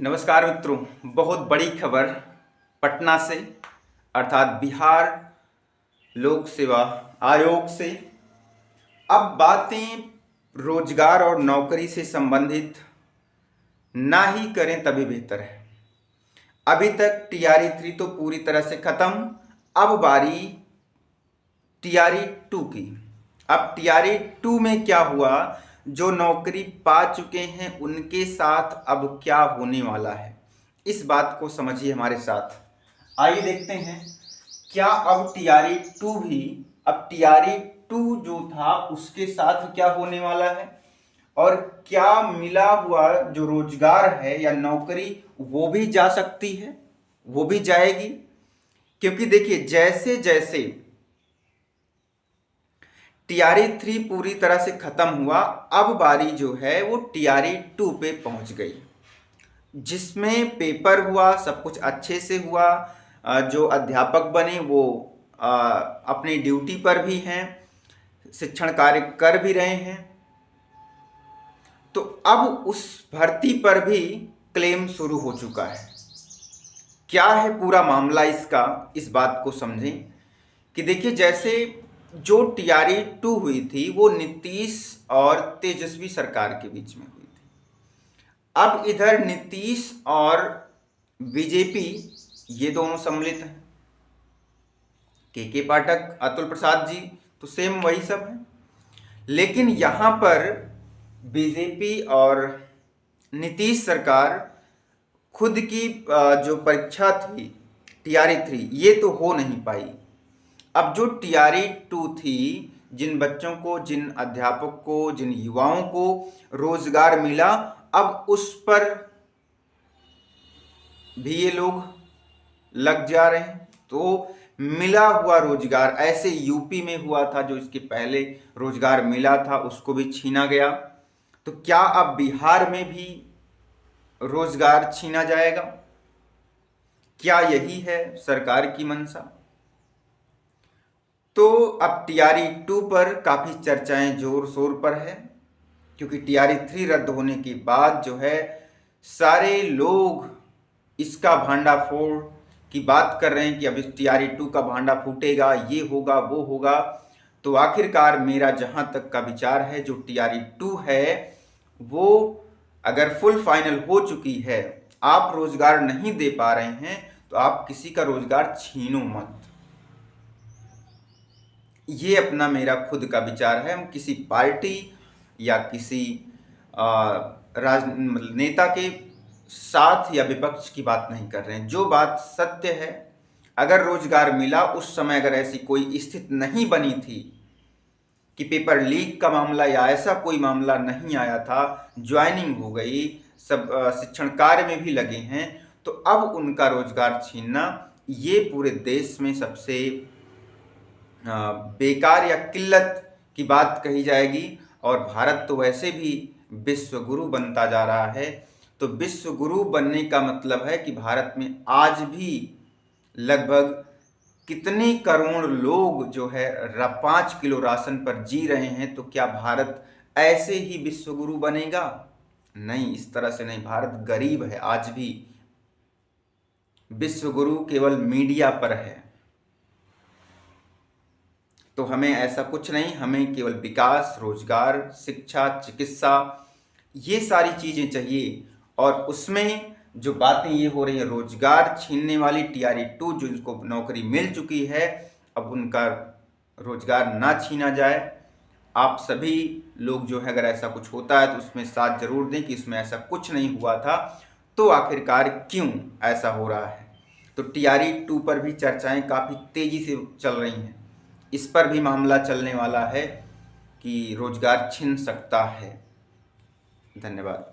नमस्कार मित्रों, बहुत बड़ी खबर पटना से अर्थात बिहार लोक सेवा आयोग से। अब बातें रोजगार और नौकरी से संबंधित ना ही करें तभी बेहतर है। अभी तक टीआरई 3 तो पूरी तरह से खत्म, अब बारी टीआरई 2 की। अब टीआरई 2 में क्या हुआ, जो नौकरी पा चुके हैं उनके साथ अब क्या होने वाला है, इस बात को समझिए हमारे साथ। आइए देखते हैं क्या अब टीआरई 2 भी, अब टीआरई 2 जो था उसके साथ क्या होने वाला है और क्या मिला हुआ जो रोजगार है या नौकरी वो भी जा सकती है, वो भी जाएगी। क्योंकि देखिए जैसे जैसे टीआरई 3 पूरी तरह से खत्म हुआ, अब बारी जो है वो टीआरई 2 पे पहुंच गई, जिसमें पेपर हुआ, सब कुछ अच्छे से हुआ। जो अध्यापक बने वो अपनी ड्यूटी पर भी हैं, शिक्षण कार्य कर भी रहे हैं। तो अब उस भर्ती पर भी क्लेम शुरू हो चुका है। क्या है पूरा मामला इसका, इस बात को समझें कि देखिए जैसे जो टीआरई 2 हुई थी वो नीतीश और तेजस्वी सरकार के बीच में हुई थी। अब इधर नीतीश और बीजेपी ये दोनों सम्मिलित हैं। के पाठक, अतुल प्रसाद जी तो सेम वही सब है। लेकिन यहां पर बीजेपी और नीतीश सरकार खुद की जो परीक्षा थी टीआरई 3 ये तो हो नहीं पाई। अब जो टीआरई 2 थी, जिन बच्चों को, जिन अध्यापक को, जिन युवाओं को रोजगार मिला, अब उस पर भी ये लोग लग जा रहे हैं। तो मिला हुआ रोजगार, ऐसे यूपी में हुआ था जो इसके पहले रोजगार मिला था उसको भी छीना गया, तो क्या अब बिहार में भी रोजगार छीना जाएगा? क्या यही है सरकार की मंशा? तो अब टीआरई 2 पर काफी चर्चाएं जोर शोर पर है, क्योंकि टीआरई 3 रद्द होने के बाद जो है सारे लोग इसका भांडाफोड़ की बात कर रहे हैं कि अब इस टीआरई 2 का भांडा फूटेगा, ये होगा, वो होगा। तो आखिरकार मेरा जहां तक का विचार है, जो टीआरई 2 है वो अगर फुल फाइनल हो चुकी है, आप रोजगार नहीं दे पा रहे हैं तो आप किसी का रोजगार छीनो मत। ये अपना मेरा खुद का विचार है। हम किसी पार्टी या किसी नेता के साथ या विपक्ष की बात नहीं कर रहे हैं। जो बात सत्य है, अगर रोजगार मिला, उस समय अगर ऐसी कोई स्थिति नहीं बनी थी कि पेपर लीक का मामला या ऐसा कोई मामला नहीं आया था, ज्वाइनिंग हो गई, सब शिक्षण कार्य में भी लगे हैं, तो अब उनका रोजगार छीनना ये पूरे देश में सबसे बेकार या किल्लत की बात कही जाएगी। और भारत तो वैसे भी विश्व गुरु बनता जा रहा है, तो विश्व गुरु बनने का मतलब है कि भारत में आज भी लगभग कितने करोड़ लोग जो है 5 किलो राशन पर जी रहे हैं। तो क्या भारत ऐसे ही विश्व गुरु बनेगा? नहीं, इस तरह से नहीं। भारत गरीब है, आज भी विश्व गुरु केवल मीडिया पर है। तो हमें ऐसा कुछ नहीं, हमें केवल विकास, रोजगार, शिक्षा, चिकित्सा, ये सारी चीजें चाहिए। और उसमें जो बातें ये हो रही है रोजगार छीनने वाली, टीआरई 2 जिनको नौकरी मिल चुकी है, अब उनका रोजगार ना छीना जाए। आप सभी लोग जो है अगर ऐसा कुछ होता है तो उसमें साथ जरूर दें कि इसमें ऐसा कुछ नहीं हुआ था, तो आखिरकार क्यों ऐसा हो रहा है। तो टीआरई 2 पर भी चर्चाएं काफ़ी तेज़ी से चल रही हैं। इस पर भी मामला चलने वाला है कि रोजगार छिन सकता है। धन्यवाद।